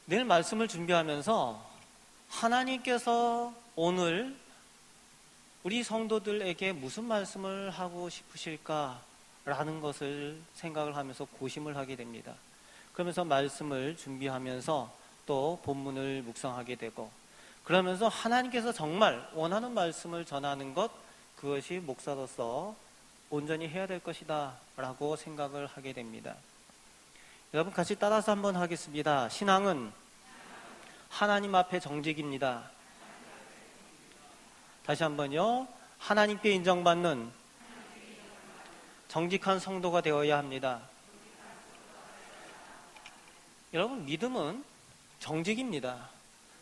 내일 말씀을 준비하면서 하나님께서 오늘 우리 성도들에게 무슨 말씀을 하고 싶으실까라는 것을 생각을 하면서 고심을 하게 됩니다. 그러면서 말씀을 준비하면서 또 본문을 묵상하게 되고, 그러면서 하나님께서 정말 원하는 말씀을 전하는 것, 그것이 목사로서 온전히 해야 될 것이다 라고 생각을 하게 됩니다. 여러분 같이 따라서 한번 하겠습니다. 신앙은 하나님 앞에 정직입니다. 다시 한번요. 하나님께 인정받는 정직한 성도가 되어야 합니다. 여러분, 믿음은 정직입니다.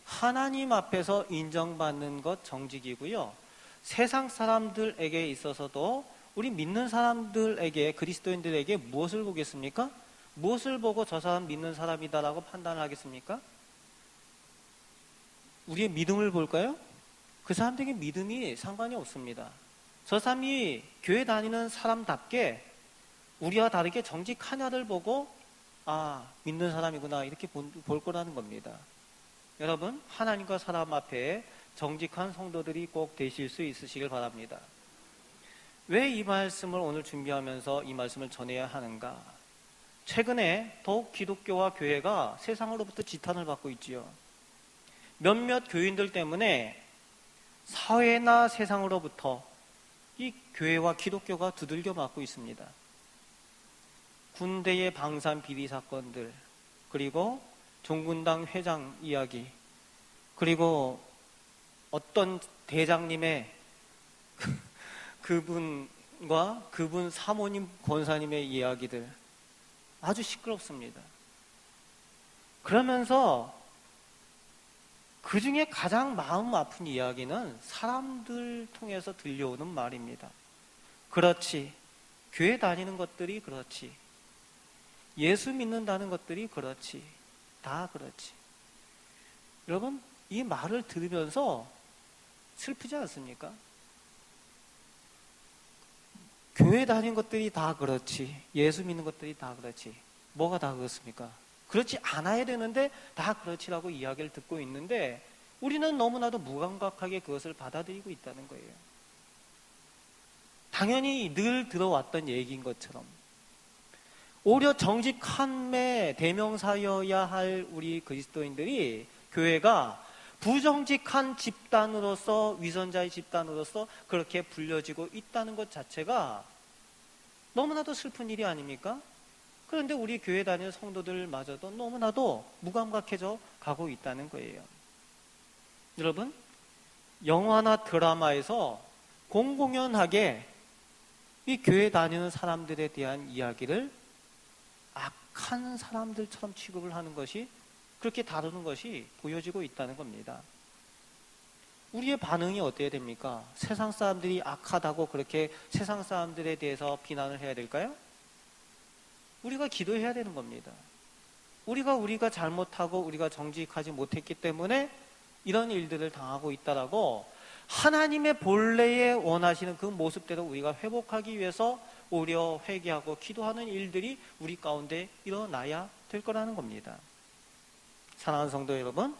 하나님 앞에서 인정받는 것 정직이고요. 세상 사람들에게 있어서도 우리 믿는 사람들에게, 그리스도인들에게 무엇을 보겠습니까? 무엇을 보고 저 사람 믿는 사람이다라고 판단을 하겠습니까? 우리의 믿음을 볼까요? 그 사람들에게 믿음이 상관이 없습니다. 저 사람이 교회 다니는 사람답게 우리와 다르게 정직하냐를 보고 믿는 사람이구나 이렇게 볼 거라는 겁니다. 여러분, 하나님과 사람 앞에 정직한 성도들이 꼭 되실 수 있으시길 바랍니다. 왜 이 말씀을 오늘 준비하면서 이 말씀을 전해야 하는가? 최근에 더욱 기독교와 교회가 세상으로부터 지탄을 받고 있지요. 몇몇 교인들 때문에 사회나 세상으로부터 이 교회와 기독교가 두들겨 맞고 있습니다. 군대의 방산 비리 사건들, 그리고 종군당 회장 이야기, 그리고 어떤 대장님의 그분과 그분 사모님 권사님의 이야기들, 아주 시끄럽습니다. 그러면서 그 중에 가장 마음 아픈 이야기는 사람들 통해서 들려오는 말입니다. 그렇지. 교회 다니는 것들이 그렇지. 예수 믿는다는 것들이 그렇지. 다 그렇지. 여러분, 이 말을 들으면서 슬프지 않습니까? 교회 다니는 것들이 다 그렇지. 예수 믿는 것들이 다 그렇지. 뭐가 다 그렇습니까? 그렇지 않아야 되는데 다 그렇지라고 이야기를 듣고 있는데 우리는 너무나도 무감각하게 그것을 받아들이고 있다는 거예요. 당연히 늘 들어왔던 얘기인 것처럼 오히려 정직함의 대명사여야 할 우리 그리스도인들이, 교회가 부정직한 집단으로서, 위선자의 집단으로서 그렇게 불려지고 있다는 것 자체가 너무나도 슬픈 일이 아닙니까? 그런데 우리 교회 다니는 성도들마저도 너무나도 무감각해져 가고 있다는 거예요. 여러분, 영화나 드라마에서 공공연하게 이 교회 다니는 사람들에 대한 이야기를 악한 사람들처럼 취급을 하는 것이, 그렇게 다루는 것이 보여지고 있다는 겁니다. 우리의 반응이 어때야 됩니까? 세상 사람들이 악하다고 그렇게 세상 사람들에 대해서 비난을 해야 될까요? 우리가 기도해야 되는 겁니다. 우리가 잘못하고 우리가 정직하지 못했기 때문에 이런 일들을 당하고 있다라고 하나님의 본래에 원하시는 그 모습대로 우리가 회복하기 위해서 오히려 회개하고 기도하는 일들이 우리 가운데 일어나야 될 거라는 겁니다. 사랑하는 성도 여러분,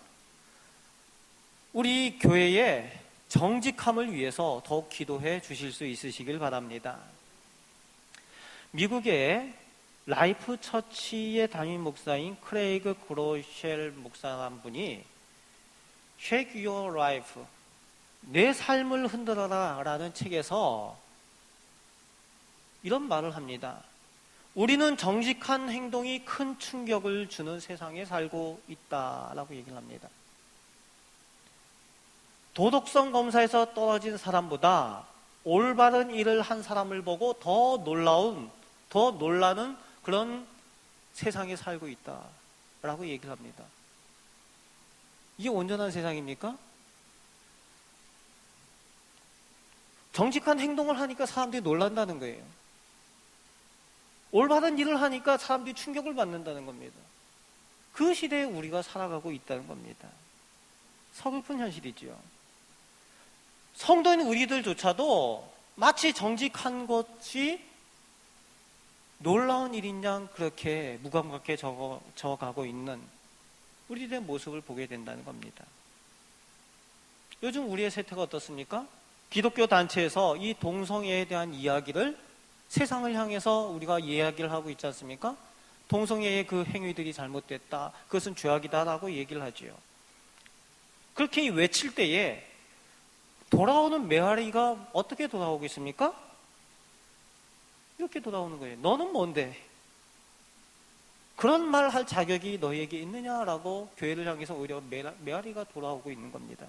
우리 교회의 정직함을 위해서 더욱 기도해 주실 수 있으시길 바랍니다. 미국의 라이프 처치의 담임 목사인 크레이그 그로쉘 목사라는 분이 Shake Your Life, 내 삶을 흔들어라 라는 책에서 이런 말을 합니다. 우리는 정직한 행동이 큰 충격을 주는 세상에 살고 있다라고 얘기를 합니다. 도덕성 검사에서 떨어진 사람보다 올바른 일을 한 사람을 보고 더 놀라는 그런 세상에 살고 있다라고 얘기를 합니다. 이게 온전한 세상입니까? 정직한 행동을 하니까 사람들이 놀란다는 거예요. 올바른 일을 하니까 사람들이 충격을 받는다는 겁니다. 그 시대에 우리가 살아가고 있다는 겁니다. 서글픈 현실이지요. 성도인 우리들조차도 마치 정직한 것이 놀라운 일인 양 그렇게 무감각해 져가고 있는 우리들의 모습을 보게 된다는 겁니다. 요즘 우리의 세태가 어떻습니까? 기독교 단체에서 이 동성애에 대한 이야기를 세상을 향해서 우리가 이야기를 하고 있지 않습니까? 동성애의 그 행위들이 잘못됐다, 그것은 죄악이다라고 얘기를 하지요. 그렇게 외칠 때에 돌아오는 메아리가 어떻게 돌아오고 있습니까? 이렇게 돌아오는 거예요. 너는 뭔데? 그런 말 할 자격이 너희에게 있느냐라고 교회를 향해서 오히려 메아리가 돌아오고 있는 겁니다.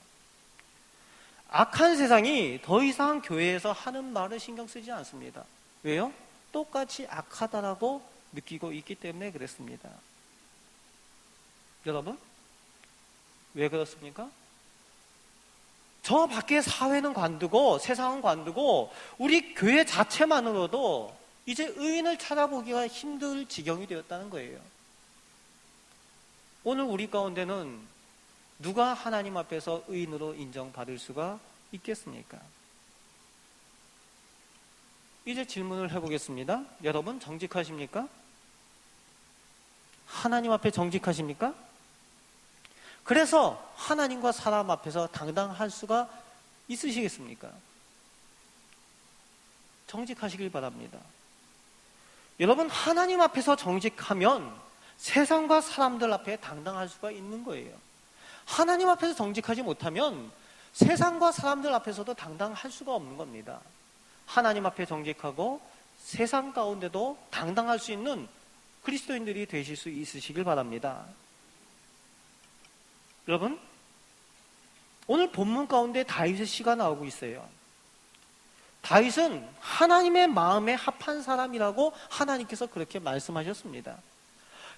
악한 세상이 더 이상 교회에서 하는 말을 신경 쓰지 않습니다. 왜요? 똑같이 악하다라고 느끼고 있기 때문에 그렇습니다. 여러분, 왜 그렇습니까? 저 밖에 사회는 관두고 세상은 관두고 우리 교회 자체만으로도 이제 의인을 찾아보기가 힘들 지경이 되었다는 거예요. 오늘 우리 가운데는 누가 하나님 앞에서 의인으로 인정받을 수가 있겠습니까? 이제 질문을 해보겠습니다. 여러분 정직하십니까? 하나님 앞에 정직하십니까? 그래서 하나님과 사람 앞에서 당당할 수가 있으시겠습니까? 정직하시길 바랍니다. 여러분, 하나님 앞에서 정직하면 세상과 사람들 앞에 당당할 수가 있는 거예요. 하나님 앞에서 정직하지 못하면 세상과 사람들 앞에서도 당당할 수가 없는 겁니다. 하나님 앞에 정직하고 세상 가운데도 당당할 수 있는 그리스도인들이 되실 수 있으시길 바랍니다. 여러분, 오늘 본문 가운데 다윗의 시가 나오고 있어요. 다윗은 하나님의 마음에 합한 사람이라고 하나님께서 그렇게 말씀하셨습니다.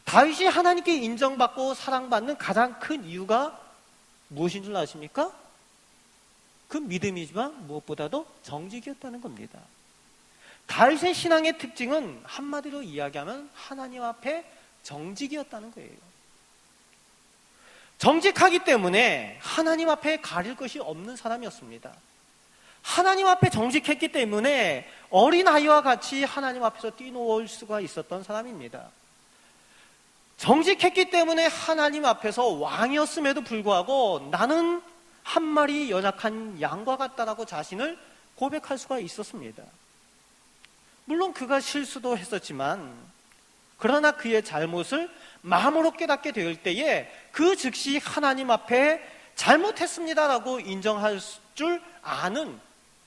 다윗이 하나님께 인정받고 사랑받는 가장 큰 이유가 무엇인 줄 아십니까? 그 믿음이지만 무엇보다도 정직이었다는 겁니다. 다윗의 신앙의 특징은 한마디로 이야기하면 하나님 앞에 정직이었다는 거예요. 정직하기 때문에 하나님 앞에 가릴 것이 없는 사람이었습니다. 하나님 앞에 정직했기 때문에 어린아이와 같이 하나님 앞에서 뛰노을 수가 있었던 사람입니다. 정직했기 때문에 하나님 앞에서 왕이었음에도 불구하고 나는 한 마리 연약한 양과 같다라고 자신을 고백할 수가 있었습니다. 물론 그가 실수도 했었지만 그러나 그의 잘못을 마음으로 깨닫게 될 때에 그 즉시 하나님 앞에 잘못했습니다라고 인정할 줄 아는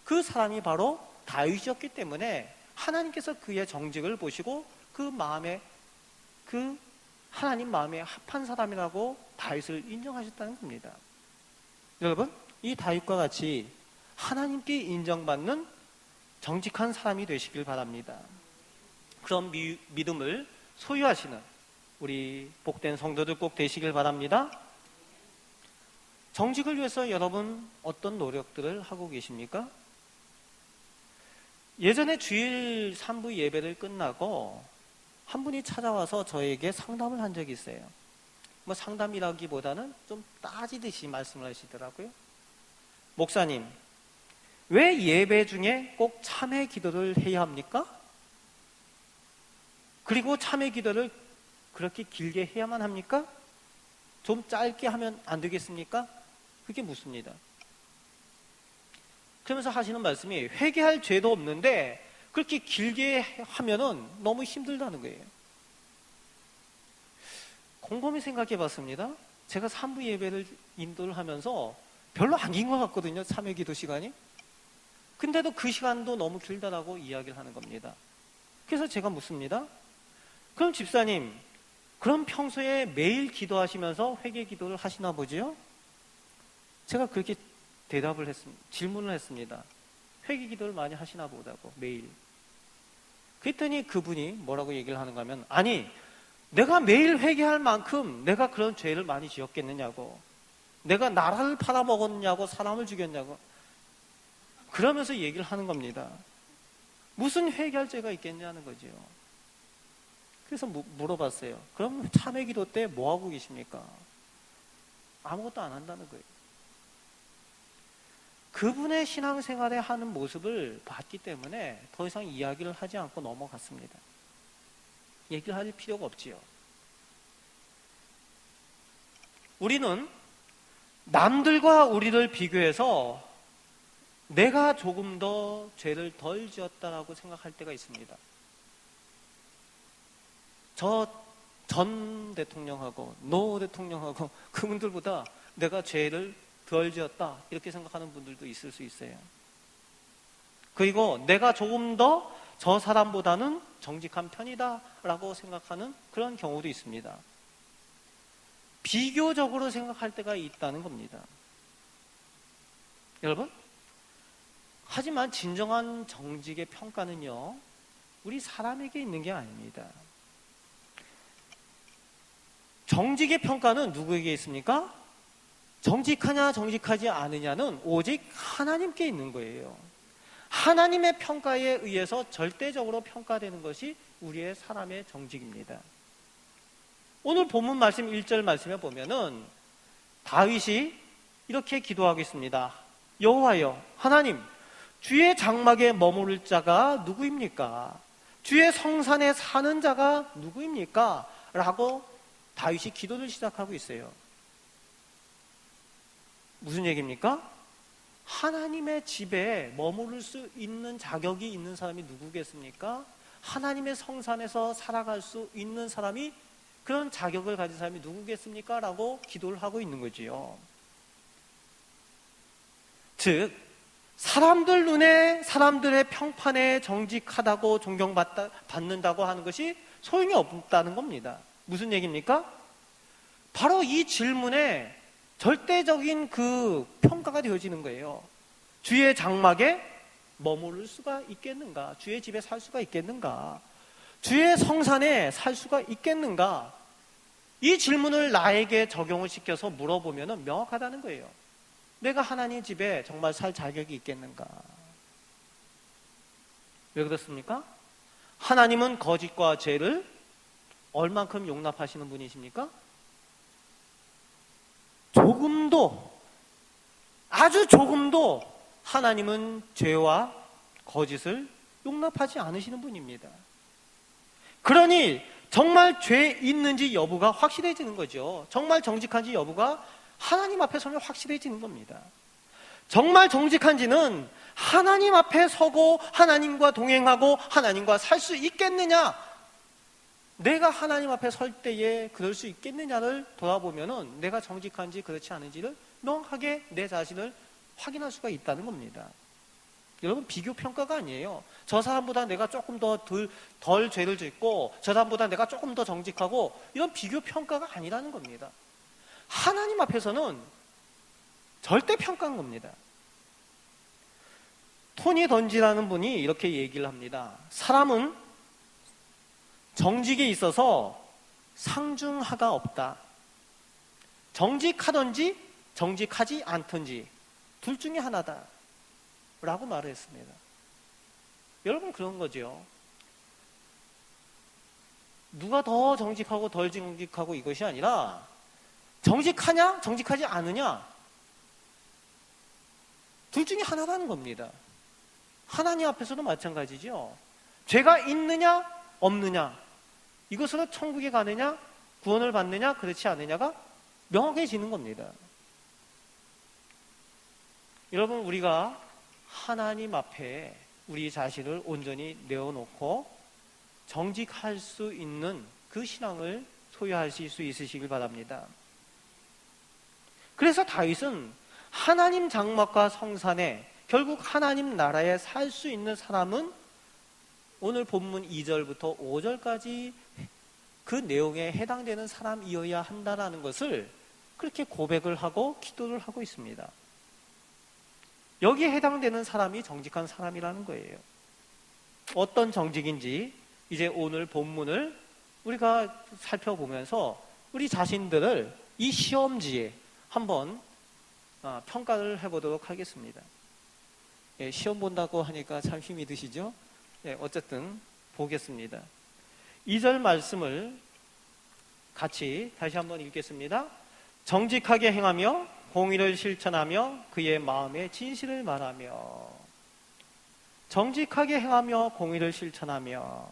그 사람이 바로 다윗이었기 때문에 하나님께서 그의 정직을 보시고 그 마음에 그 하나님 마음에 합한 사람이라고 다윗을 인정하셨다는 겁니다. 여러분, 이 다윗과 같이 하나님께 인정받는 정직한 사람이 되시길 바랍니다. 그런 믿음을 소유하시는 우리 복된 성도들 꼭 되시길 바랍니다. 정직을 위해서 여러분 어떤 노력들을 하고 계십니까? 예전에 주일 3부 예배를 끝나고 한 분이 찾아와서 저에게 상담을 한 적이 있어요. 뭐 상담이라기보다는 좀 따지듯이 말씀을 하시더라고요. 목사님, 왜 예배 중에 꼭 참회 기도를 해야 합니까? 그리고 참회 기도를 그렇게 길게 해야만 합니까? 좀 짧게 하면 안 되겠습니까? 그게 묻습니다. 그러면서 하시는 말씀이 회개할 죄도 없는데 그렇게 길게 하면은 너무 힘들다는 거예요. 곰곰이 생각해 봤습니다. 제가 3부 예배를 인도를 하면서 별로 안 긴 것 같거든요. 참회 기도 시간이. 근데도 그 시간도 너무 길다라고 이야기를 하는 겁니다. 그래서 제가 묻습니다. 그럼 집사님, 그럼 평소에 매일 기도하시면서 회개 기도를 하시나 보지요? 제가 그렇게 질문을 했습니다. 회개 기도를 많이 하시나 보다고, 매일. 그랬더니 그분이 뭐라고 얘기를 하는가 하면, 아니, 내가 매일 회개할 만큼 내가 그런 죄를 많이 지었겠느냐고, 내가 나라를 팔아먹었냐고, 사람을 죽였냐고, 그러면서 얘기를 하는 겁니다. 무슨 회개할 죄가 있겠냐는 거죠. 그래서 물어봤어요. 그럼 참회 기도 때 뭐 하고 계십니까? 아무것도 안 한다는 거예요. 그분의 신앙생활에 하는 모습을 봤기 때문에 더 이상 이야기를 하지 않고 넘어갔습니다. 얘기를 할 필요가 없지요. 우리는 남들과 우리를 비교해서 내가 조금 더 죄를 덜 지었다라고 생각할 때가 있습니다. 저 전 대통령하고 노 대통령하고 그분들보다 내가 죄를 덜 지었다 이렇게 생각하는 분들도 있을 수 있어요. 그리고 내가 조금 더 저 사람보다는 정직한 편이다라고 생각하는 그런 경우도 있습니다. 비교적으로 생각할 때가 있다는 겁니다. 여러분, 하지만 진정한 정직의 평가는요, 우리 사람에게 있는 게 아닙니다. 정직의 평가는 누구에게 있습니까? 정직하냐 정직하지 않으냐는 오직 하나님께 있는 거예요. 하나님의 평가에 의해서 절대적으로 평가되는 것이 우리의 사람의 정직입니다. 오늘 본문 말씀 1절 말씀에 보면은 다윗이 이렇게 기도하고 있습니다. 여호와여, 하나님, 주의 장막에 머무를 자가 누구입니까? 주의 성산에 사는 자가 누구입니까? 라고 다윗이 기도를 시작하고 있어요. 무슨 얘기입니까? 하나님의 집에 머무를 수 있는 자격이 있는 사람이 누구겠습니까? 하나님의 성산에서 살아갈 수 있는 사람이, 그런 자격을 가진 사람이 누구겠습니까? 라고 기도를 하고 있는 거지요. 즉, 사람들 눈에, 사람들의 평판에 정직하다고 존경받는다고 하는 것이 소용이 없다는 겁니다. 무슨 얘기입니까? 바로 이 질문에 절대적인 그 평가가 되어지는 거예요. 주의 장막에 머무를 수가 있겠는가? 주의 집에 살 수가 있겠는가? 주의 성산에 살 수가 있겠는가? 이 질문을 나에게 적용을 시켜서 물어보면 명확하다는 거예요. 내가 하나님 집에 정말 살 자격이 있겠는가? 왜 그렇습니까? 하나님은 거짓과 죄를 얼만큼 용납하시는 분이십니까? 조금도, 아주 조금도 하나님은 죄와 거짓을 용납하지 않으시는 분입니다. 그러니 정말 죄 있는지 여부가 확실해지는 거죠. 정말 정직한지 여부가 하나님 앞에 서면 확실해지는 겁니다. 정말 정직한지는 하나님 앞에 서고 하나님과 동행하고 하나님과 살 수 있겠느냐, 내가 하나님 앞에 설 때에 그럴 수 있겠느냐를 돌아보면은 내가 정직한지 그렇지 않은지를 명확하게 내 자신을 확인할 수가 있다는 겁니다. 여러분, 비교 평가가 아니에요. 저 사람보다 내가 조금 덜 죄를 짓고 저 사람보다 내가 조금 더 정직하고, 이런 비교 평가가 아니라는 겁니다. 하나님 앞에서는 절대 평가한 겁니다. 토니 던지라는 분이 이렇게 얘기를 합니다. 사람은 정직에 있어서 상중하가 없다. 정직하든지 정직하지 않든지 둘 중에 하나다 라고 말을 했습니다. 여러분, 그런 거죠. 누가 더 정직하고 덜 정직하고 이것이 아니라 정직하냐 정직하지 않으냐, 둘 중에 하나라는 겁니다. 하나님 앞에서도 마찬가지죠. 죄가 있느냐 없느냐, 이것으로 천국에 가느냐 구원을 받느냐 그렇지 않느냐가 명확해지는 겁니다. 여러분, 우리가 하나님 앞에 우리 자신을 온전히 내어놓고 정직할 수 있는 그 신앙을 소유하실 수 있으시길 바랍니다. 그래서 다윗은 하나님 장막과 성산에, 결국 하나님 나라에 살 수 있는 사람은 오늘 본문 2절부터 5절까지 그 내용에 해당되는 사람이어야 한다는 것을 그렇게 고백을 하고 기도를 하고 있습니다. 여기에 해당되는 사람이 정직한 사람이라는 거예요. 어떤 정직인지 이제 오늘 본문을 우리가 살펴보면서 우리 자신들을 이 시험지에 한번 평가를 해보도록 하겠습니다. 예, 시험 본다고 하니까 참 힘이 드시죠? 예, 어쨌든 보겠습니다. 2절 말씀을 같이 다시 한번 읽겠습니다. 정직하게 행하며 공의를 실천하며 그의 마음의 진실을 말하며. 정직하게 행하며 공의를 실천하며.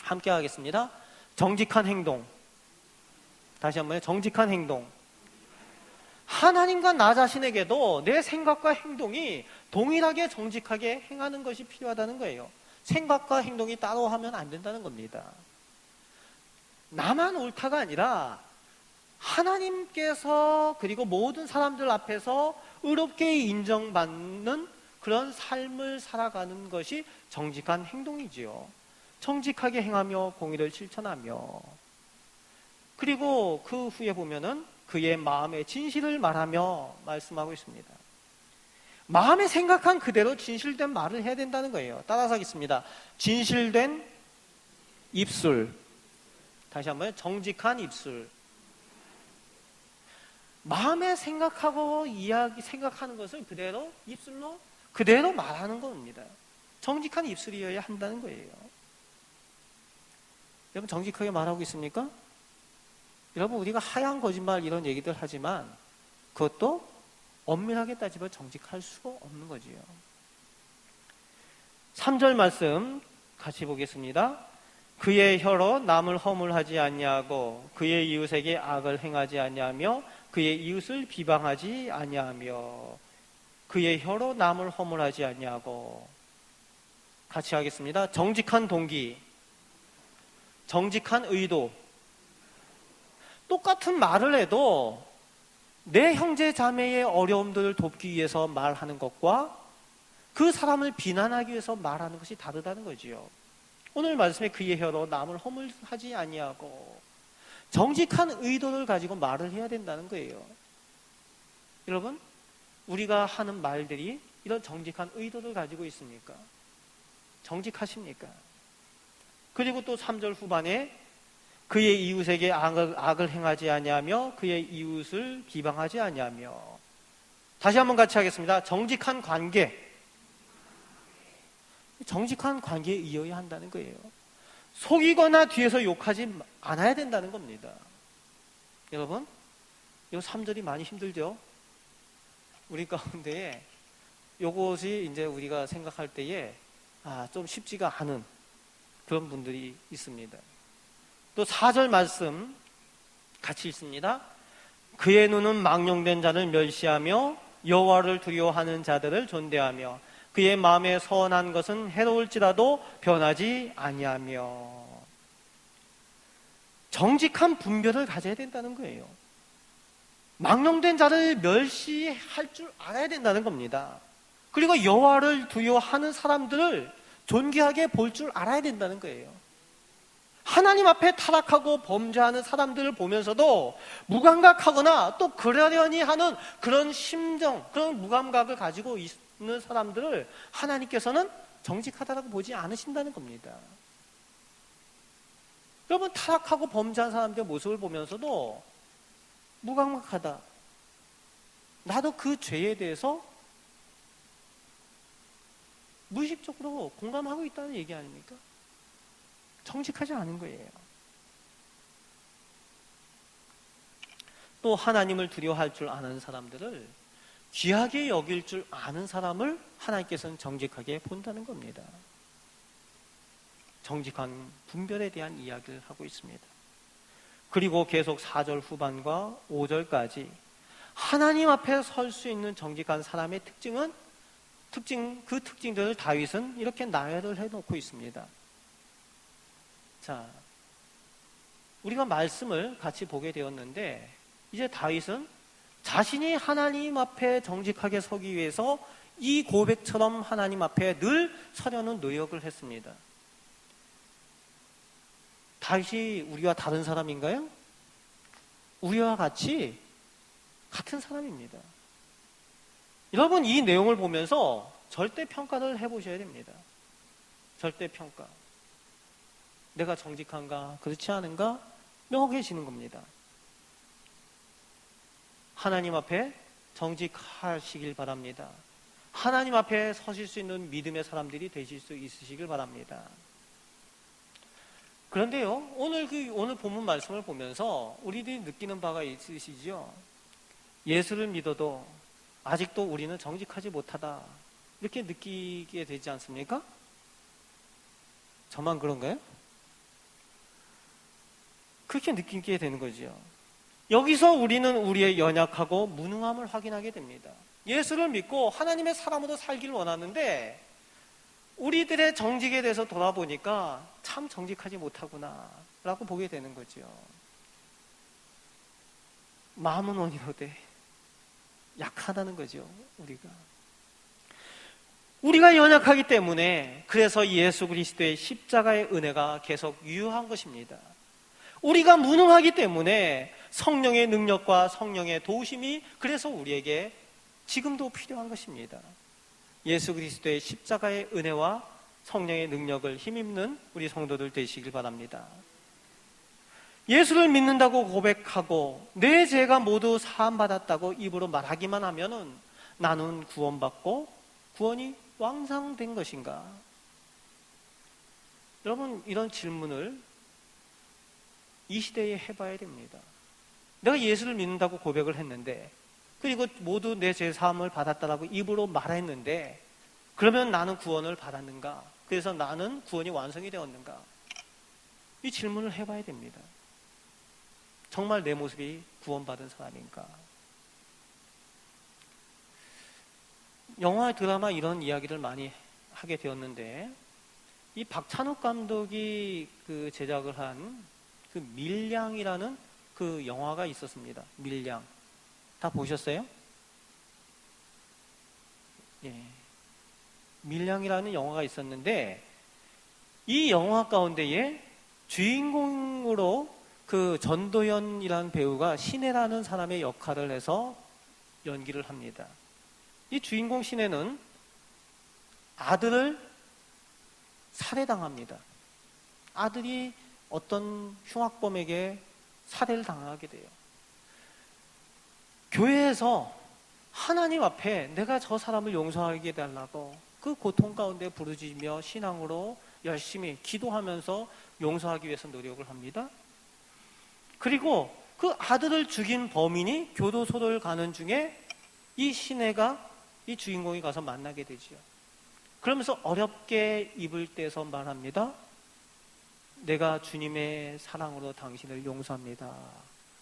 함께 하겠습니다. 정직한 행동. 다시 한번 정직한 행동. 하나님과 나 자신에게도 내 생각과 행동이 동일하게 정직하게 행하는 것이 필요하다는 거예요. 생각과 행동이 따로 하면 안 된다는 겁니다. 나만 옳다가 아니라 하나님께서 그리고 모든 사람들 앞에서 의롭게 인정받는 그런 삶을 살아가는 것이 정직한 행동이지요. 정직하게 행하며 공의를 실천하며, 그리고 그 후에 보면은 그의 마음의 진실을 말하며 말씀하고 있습니다. 마음에 생각한 그대로 진실된 말을 해야 된다는 거예요. 따라서 하겠습니다. 진실된 입술. 다시 한번 정직한 입술. 마음에 생각하고 생각하는 것을 그대로 입술로 그대로 말하는 겁니다. 정직한 입술이어야 한다는 거예요. 여러분 정직하게 말하고 있습니까? 여러분 우리가 하얀 거짓말 이런 얘기들 하지만 그것도 엄밀하게 따지면 정직할 수가 없는 거지요. 3절 말씀 같이 보겠습니다. 그의 혀로 남을 허물하지 아니하고 그의 이웃에게 악을 행하지 아니하며 그의 이웃을 비방하지 아니하며. 그의 혀로 남을 허물하지 아니하고. 같이 하겠습니다. 정직한 동기, 정직한 의도. 똑같은 말을 해도 내 형제 자매의 어려움들을 돕기 위해서 말하는 것과 그 사람을 비난하기 위해서 말하는 것이 다르다는 거지요. 오늘 말씀에 그의 혀로 남을 허물하지 아니하고 정직한 의도를 가지고 말을 해야 된다는 거예요. 여러분, 우리가 하는 말들이 이런 정직한 의도를 가지고 있습니까? 정직하십니까? 그리고 또 3절 후반에 그의 이웃에게 악을 행하지 아니하며 그의 이웃을 비방하지 아니하며. 다시 한번 같이 하겠습니다. 정직한 관계. 정직한 관계에 이어야 한다는 거예요. 속이거나 뒤에서 욕하지 않아야 된다는 겁니다. 여러분, 이 3절이 많이 힘들죠? 우리 가운데에 요것이 이제 우리가 생각할 때에 좀 쉽지가 않은 그런 분들이 있습니다. 또 4절 말씀 같이 읽습니다. 그의 눈은 망령된 자를 멸시하며 여호와를 두려워하는 자들을 존대하며 그의 마음에 선한 것은 해로울지라도 변하지 아니하며. 정직한 분별을 가져야 된다는 거예요. 망령된 자를 멸시할 줄 알아야 된다는 겁니다. 그리고 여호와를 두려워하는 사람들을 존귀하게 볼 줄 알아야 된다는 거예요. 하나님 앞에 타락하고 범죄하는 사람들을 보면서도 무감각하거나 또 그러려니 하는 그런 심정, 그런 무감각을 가지고 있는 사람들을 하나님께서는 정직하다고 보지 않으신다는 겁니다. 여러분, 타락하고 범죄한 사람들의 모습을 보면서도 무감각하다. 나도 그 죄에 대해서 무의식적으로 공감하고 있다는 얘기 아닙니까? 정직하지 않은 거예요. 또 하나님을 두려워할 줄 아는 사람들을 귀하게 여길 줄 아는 사람을 하나님께서는 정직하게 본다는 겁니다. 정직한 분별에 대한 이야기를 하고 있습니다. 그리고 계속 4절 후반과 5절까지 하나님 앞에 설 수 있는 정직한 사람의 그 특징들을 다윗은 이렇게 나열을 해놓고 있습니다. 자, 우리가 말씀을 같이 보게 되었는데 이제 다윗은 자신이 하나님 앞에 정직하게 서기 위해서 이 고백처럼 하나님 앞에 늘 서려는 노력을 했습니다. 다윗이 우리와 다른 사람인가요? 우리와 같이 같은 사람입니다. 여러분, 이 내용을 보면서 절대 평가를 해보셔야 됩니다. 절대 평가. 내가 정직한가, 그렇지 않은가 명확해지는 겁니다. 하나님 앞에 정직하시길 바랍니다. 하나님 앞에 서실 수 있는 믿음의 사람들이 되실 수 있으시길 바랍니다. 그런데요, 오늘 본문 말씀을 보면서 우리들이 느끼는 바가 있으시죠? 예수를 믿어도 아직도 우리는 정직하지 못하다, 이렇게 느끼게 되지 않습니까? 저만 그런가요? 그렇게 느끼게 되는 거죠. 여기서 우리는 우리의 연약하고 무능함을 확인하게 됩니다. 예수를 믿고 하나님의 사람으로 살기를 원하는데 우리들의 정직에 대해서 돌아보니까 참 정직하지 못하구나 라고 보게 되는 거죠. 마음은 온이로되 약하다는 거죠. 우리가 연약하기 때문에 그래서 예수 그리스도의 십자가의 은혜가 계속 유효한 것입니다. 우리가 무능하기 때문에 성령의 능력과 성령의 도우심이 그래서 우리에게 지금도 필요한 것입니다. 예수 그리스도의 십자가의 은혜와 성령의 능력을 힘입는 우리 성도들 되시길 바랍니다. 예수를 믿는다고 고백하고 내 죄가 모두 사함받았다고 입으로 말하기만 하면은 나는 구원받고 구원이 왕성된 것인가? 여러분, 이런 질문을 이 시대에 해봐야 됩니다. 내가 예수를 믿는다고 고백을 했는데 그리고 모두 내 죄 사함을 받았다라고 입으로 말했는데 그러면 나는 구원을 받았는가? 그래서 나는 구원이 완성이 되었는가? 이 질문을 해봐야 됩니다. 정말 내 모습이 구원받은 사람인가? 영화, 드라마 이런 이야기를 많이 하게 되었는데 이 박찬욱 감독이 그 제작을 한 그 밀양이라는 그 영화가 있었습니다. 밀양. 다 보셨어요? 예. 밀양이라는 영화가 있었는데 이 영화 가운데에 주인공으로 그 전도연이라는 배우가 신혜라는 사람의 역할을 해서 연기를 합니다. 이 주인공 신혜는 아들을 살해당합니다. 아들이 어떤 흉악범에게 살해를 당하게 돼요. 교회에서 하나님 앞에 내가 저 사람을 용서하게 해달라고 그 고통 가운데 부르짖으며 신앙으로 열심히 기도하면서 용서하기 위해서 노력을 합니다. 그리고 그 아들을 죽인 범인이 교도소를 가는 중에 이 신혜가 이 주인공이 가서 만나게 되죠. 그러면서 어렵게 입을 떼서 말합니다. 내가 주님의 사랑으로 당신을 용서합니다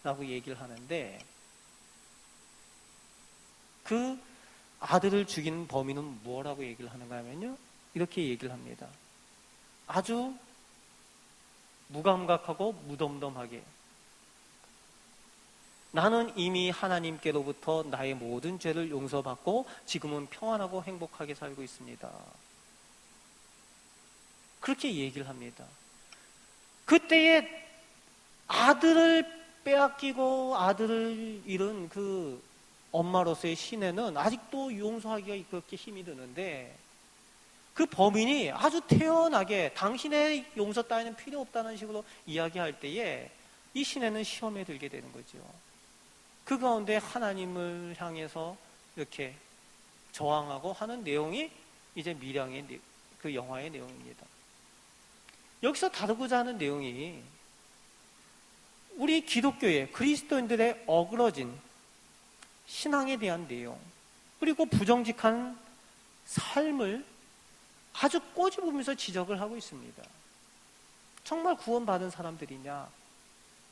라고 얘기를 하는데 그 아들을 죽인 범인은 뭐라고 얘기를 하는가 하면요, 이렇게 얘기를 합니다. 아주 무감각하고 무덤덤하게 나는 이미 하나님께로부터 나의 모든 죄를 용서받고 지금은 평안하고 행복하게 살고 있습니다. 그렇게 얘기를 합니다. 그때에 아들을 빼앗기고 아들을 잃은 그 엄마로서의 신혜는 아직도 용서하기가 그렇게 힘이 드는데 그 범인이 아주 태연하게 당신의 용서 따위는 필요 없다는 식으로 이야기할 때에 이 신혜는 시험에 들게 되는 거죠. 그 가운데 하나님을 향해서 이렇게 저항하고 하는 내용이 이제 밀양의 그 영화의 내용입니다. 여기서 다루고자 하는 내용이 우리 기독교의 그리스도인들의 어그러진 신앙에 대한 내용, 그리고 부정직한 삶을 아주 꼬집으면서 지적을 하고 있습니다. 정말 구원받은 사람들이냐,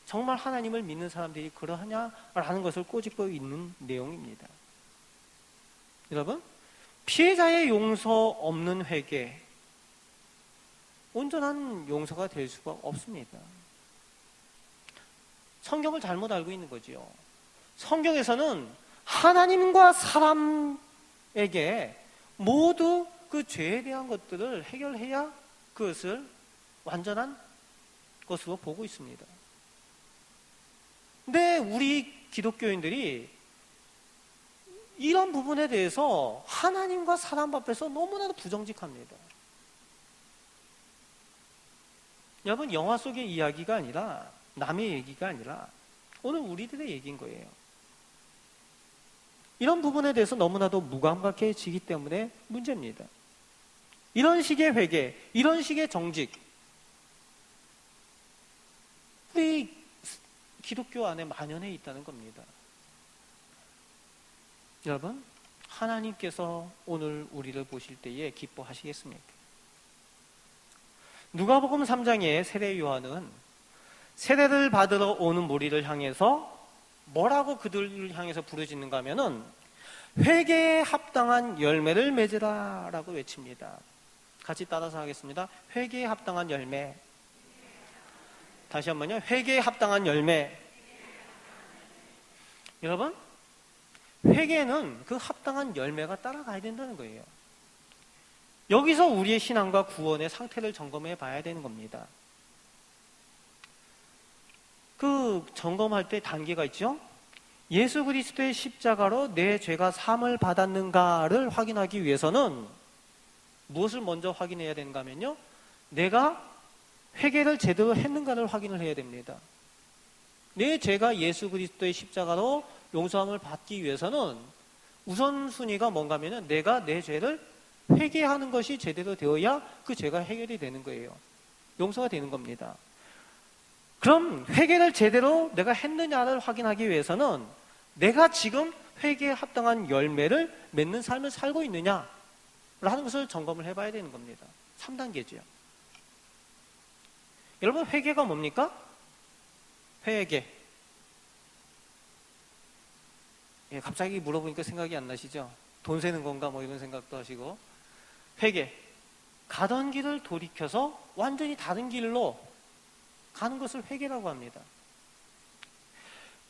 정말 하나님을 믿는 사람들이 그러하냐라는 것을 꼬집고 있는 내용입니다. 여러분, 피해자의 용서 없는 회개, 온전한 용서가 될 수가 없습니다. 성경을 잘못 알고 있는 거죠. 성경에서는 하나님과 사람에게 모두 그 죄에 대한 것들을 해결해야 그것을 완전한 것으로 보고 있습니다. 근데 우리 기독교인들이 이런 부분에 대해서 하나님과 사람 앞에서 너무나도 부정직합니다. 여러분, 영화 속의 이야기가 아니라 남의 얘기가 아니라 오늘 우리들의 얘기인 거예요. 이런 부분에 대해서 너무나도 무감각해지기 때문에 문제입니다. 이런 식의 회개, 이런 식의 정직, 우리 기독교 안에 만연해 있다는 겁니다. 여러분, 하나님께서 오늘 우리를 보실 때에 기뻐하시겠습니까? 누가복음 3장의 세례 요한은 세례를 받으러 오는 무리를 향해서 뭐라고 그들을 향해서 부르짖는가 하면은 회개에 합당한 열매를 맺으라 라고 외칩니다. 같이 따라서 하겠습니다. 회개에 합당한 열매. 다시 한번요. 회개에 합당한 열매. 여러분, 회개는 그 합당한 열매가 따라가야 된다는 거예요. 여기서 우리의 신앙과 구원의 상태를 점검해 봐야 되는 겁니다. 그 점검할 때 단계가 있죠. 예수 그리스도의 십자가로 내 죄가 사함을 받았는가를 확인하기 위해서는 무엇을 먼저 확인해야 되는가 하면요, 내가 회개를 제대로 했는가를 확인을 해야 됩니다. 내 죄가 예수 그리스도의 십자가로 용서함을 받기 위해서는 우선순위가 뭔가 하면은 내가 내 죄를 회개하는 것이 제대로 되어야 그 죄가 해결이 되는 거예요. 용서가 되는 겁니다. 그럼 회개를 제대로 내가 했느냐를 확인하기 위해서는 내가 지금 회개에 합당한 열매를 맺는 삶을 살고 있느냐라는 것을 점검을 해봐야 되는 겁니다. 3단계죠. 여러분, 회개가 뭡니까? 회개. 예, 갑자기 물어보니까 생각이 안 나시죠? 돈 세는 건가 뭐 이런 생각도 하시고. 회개. 가던 길을 돌이켜서 완전히 다른 길로 가는 것을 회개라고 합니다.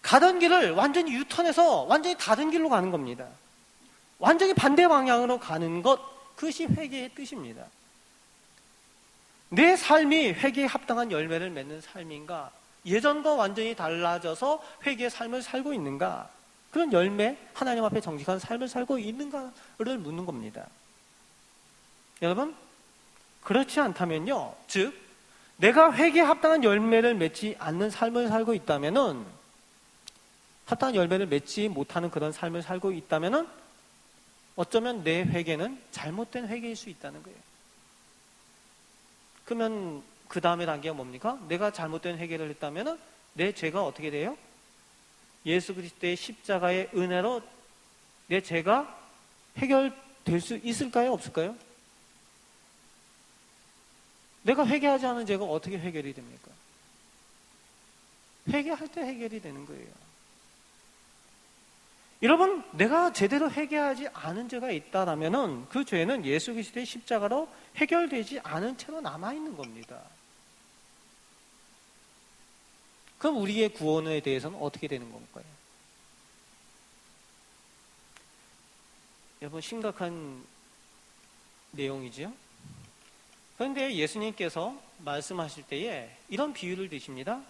가던 길을 완전히 유턴해서 완전히 다른 길로 가는 겁니다. 완전히 반대 방향으로 가는 것, 그것이 회개의 뜻입니다. 내 삶이 회개에 합당한 열매를 맺는 삶인가? 예전과 완전히 달라져서 회개의 삶을 살고 있는가? 그런 열매, 하나님 앞에 정직한 삶을 살고 있는가를 묻는 겁니다. 여러분, 그렇지 않다면요, 즉 내가 회개에 합당한 열매를 맺지 않는 삶을 살고 있다면은, 합당한 열매를 맺지 못하는 그런 삶을 살고 있다면은 어쩌면 내 회개는 잘못된 회개일 수 있다는 거예요. 그러면 그 다음의 단계가 뭡니까? 내가 잘못된 회개를 했다면은 내 죄가 어떻게 돼요? 예수 그리스도의 십자가의 은혜로 내 죄가 해결될 수 있을까요? 없을까요? 내가 회개하지 않은 죄가 어떻게 해결이 됩니까? 회개할 때 해결이 되는 거예요. 여러분, 내가 제대로 회개하지 않은 죄가 있다라면은 그 죄는 예수 그리스도의 십자가로 해결되지 않은 채로 남아있는 겁니다. 그럼 우리의 구원에 대해서는 어떻게 되는 건가요? 여러분, 심각한 내용이지요? 그런데 예수님께서 말씀하실 때에 이런 비유를 드십니다.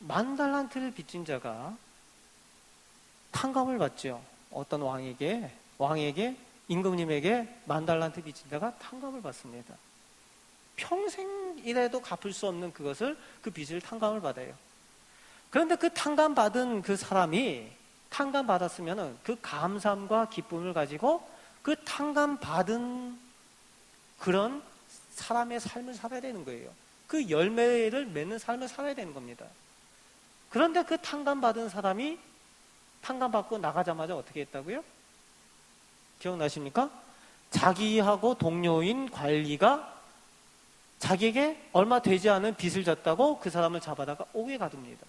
10,000달란트를 빚진 자가 탕감을 받죠. 어떤 왕에게 임금님에게 10,000달란트 빚진 자가 탕감을 받습니다. 평생이라도 갚을 수 없는 그 빚을 탕감을 받아요. 그런데 그 탕감받은 그 사람이 탕감받았으면 그 감사함과 기쁨을 가지고 그 탕감받은 그런 사람의 삶을 살아야 되는 거예요. 그 열매를 맺는 삶을 살아야 되는 겁니다. 그런데 그 탕감받은 사람이 탕감받고 나가자마자 어떻게 했다고요? 기억나십니까? 자기하고 동료인 관리가 자기에게 얼마 되지 않은 빚을 졌다고 그 사람을 잡아다가 옥에 가둡니다.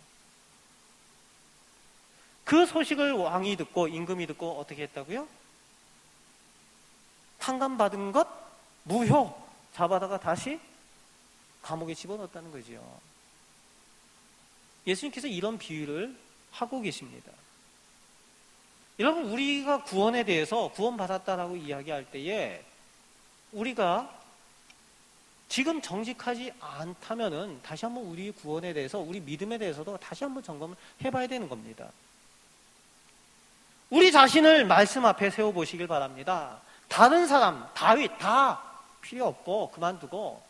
그 소식을 왕이 듣고 임금이 듣고 어떻게 했다고요? 탕감받은 것 무효 잡아다가 다시 감옥에 집어넣었다는 거죠. 예수님께서 이런 비유를 하고 계십니다. 여러분, 우리가 구원에 대해서 구원받았다라고 이야기할 때에 우리가 지금 정직하지 않다면은 다시 한번 우리 구원에 대해서, 우리 믿음에 대해서도 다시 한번 점검을 해봐야 되는 겁니다. 우리 자신을 말씀 앞에 세워보시길 바랍니다. 다른 사람, 다윗 다 필요 없고 그만두고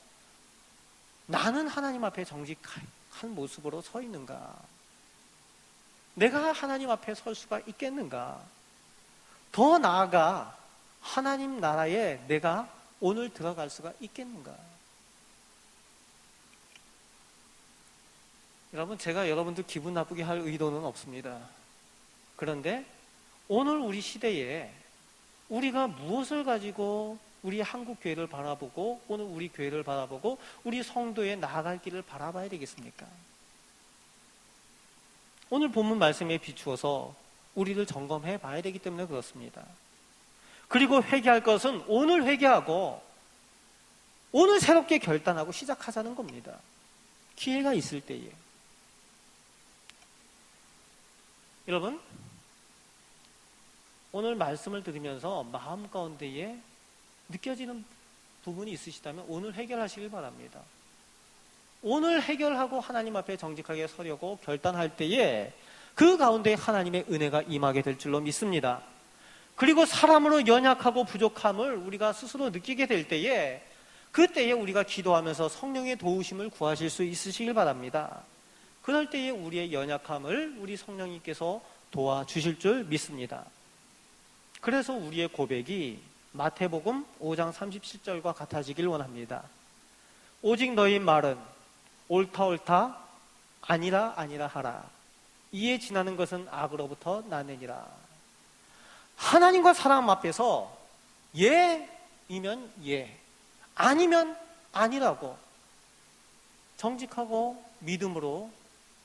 나는 하나님 앞에 정직한 모습으로 서 있는가? 내가 하나님 앞에 설 수가 있겠는가? 더 나아가 하나님 나라에 내가 오늘 들어갈 수가 있겠는가? 여러분, 제가 여러분들 기분 나쁘게 할 의도는 없습니다. 그런데 오늘 우리 시대에 우리가 무엇을 가지고 우리 한국 교회를 바라보고 오늘 우리 교회를 바라보고 우리 성도에 나아갈 길을 바라봐야 되겠습니까? 오늘 본문 말씀에 비추어서 우리를 점검해 봐야 되기 때문에 그렇습니다. 그리고 회개할 것은 오늘 회개하고 오늘 새롭게 결단하고 시작하자는 겁니다. 기회가 있을 때에. 여러분, 오늘 말씀을 들으면서 마음 가운데에 느껴지는 부분이 있으시다면 오늘 해결하시길 바랍니다. 오늘 해결하고 하나님 앞에 정직하게 서려고 결단할 때에 그 가운데 하나님의 은혜가 임하게 될 줄로 믿습니다. 그리고 사람으로 연약하고 부족함을 우리가 스스로 느끼게 될 때에 그때에 우리가 기도하면서 성령의 도우심을 구하실 수 있으시길 바랍니다. 그럴 때에 우리의 연약함을 우리 성령님께서 도와주실 줄 믿습니다. 그래서 우리의 고백이 마태복음 5장 37절과 같아지길 원합니다. 오직 너희 말은 옳다 옳다 아니라 아니라 하라. 이에 지나는 것은 악으로부터 나느니라. 하나님과 사람 앞에서 예이면 예, 아니면 아니라고 정직하고 믿음으로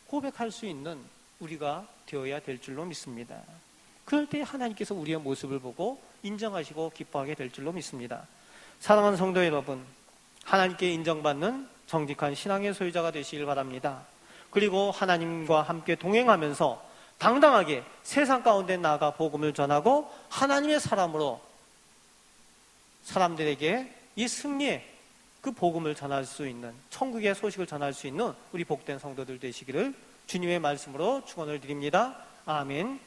고백할 수 있는 우리가 되어야 될 줄로 믿습니다. 그럴 때 하나님께서 우리의 모습을 보고 인정하시고 기뻐하게 될 줄로 믿습니다. 사랑하는 성도 여러분, 하나님께 인정받는 정직한 신앙의 소유자가 되시길 바랍니다. 그리고 하나님과 함께 동행하면서 당당하게 세상 가운데 나아가 복음을 전하고 하나님의 사람으로 사람들에게 이 승리의 그 복음을 전할 수 있는, 천국의 소식을 전할 수 있는 우리 복된 성도들 되시기를 주님의 말씀으로 축원을 드립니다. 아멘.